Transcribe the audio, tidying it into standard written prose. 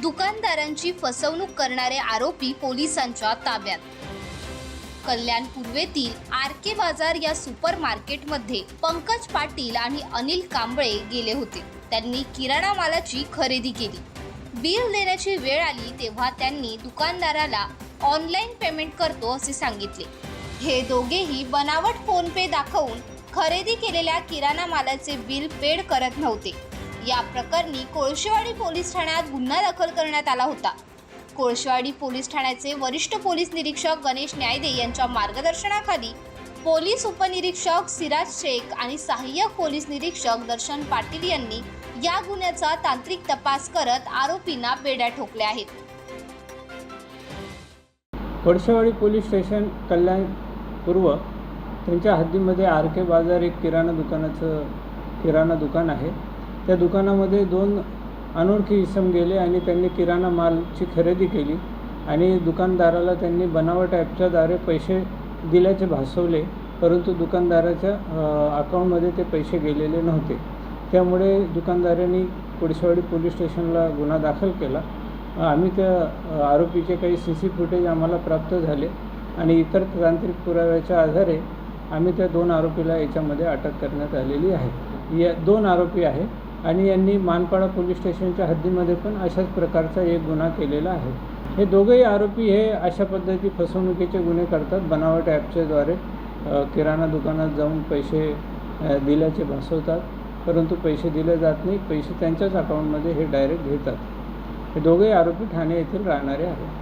दुकानदारांची फसवणूक करणारे आरोपी पोलिसांच्या ताब्यात। कल्याण पूर्वेतील आर.के. बाजार या सुपर मार्केटमध्ये पंकज पाटील आणि अनिल कांबळे गेले होते। त्यांनी किराणा मालाची खरेदी केली। बिल देण्याची वेळ आली तेव्हा त्यांनी दुकानदाराला ऑनलाईन पेमेंट करतो असे सांगितले। हे दोघेही बनावट फोन पे दाखवून खरेदी केलेल्या किराणा मालाचे बिल पेड करत नव्हते। या प्रकरणी कोळशेवाडी पोलीस ठाण्यात गुन्हा दाखल करण्यात आला होता। कोळशेवाडी पोलीस ठाण्याचे वरिष्ठ पोलीस निरीक्षक गणेश न्यायदे यांच्या मार्गदर्शनाखाली पोलीस उपनिरीक्षक सिराज शेख आणि सहाय्यक पोलीस निरीक्षक दर्शन पाटील यांनी या गुन्ह्याचा तांत्रिक तपास करत आरोपींना बेड्या ठोकल्या आहेत। कोळशेवाडी पोलीस स्टेशन कल्याण पूर्व त्यांच्या हद्दीमध्ये आर.के. बाजार एक किराणा दुकान आहे। त्या दुकानामध्ये दोन अनोळखी इसम गेले आणि त्यांनी किराणा मालची खरेदी केली आणि दुकानदाराला त्यांनी बनावट ॲपच्याद्वारे पैसे दिल्याचे भासवले, परंतु दुकानदाराच्या अकाउंटमध्ये ते पैसे गेलेले नव्हते। त्यामुळे दुकानदारांनी कोळशेवाडी पोलीस स्टेशनला गुन्हा दाखल केला। आम्ही त्या आरोपीचे काही CC फुटेज आम्हाला प्राप्त झाले आणि इतर तांत्रिक पुराव्याच्या आधारे आम्ही त्या दोन आरोपीला याच्यामध्ये अटक करण्यात आलेली आहे। या दोन आरोपी आहे आणि यांनी मानपाडा पोलीस स्टेशनच्या हद्दीमध्ये पण अशाच प्रकारचा एक गुन्हा केलेला आहे। हे दोघेही आरोपी हे अशा पद्धती फसवणुकीचे गुन्हे करतात। बनावट ॲपच्याद्वारे किराणा दुकानात जाऊन पैसे दिल्याचे भासवतात, परंतु पैसे दिले जात नाही। पैसे त्यांच्याच अकाउंटमध्ये हे डायरेक्ट घेतात। हे दोघेही आरोपी ठाणे येथील राहणारे आहेत।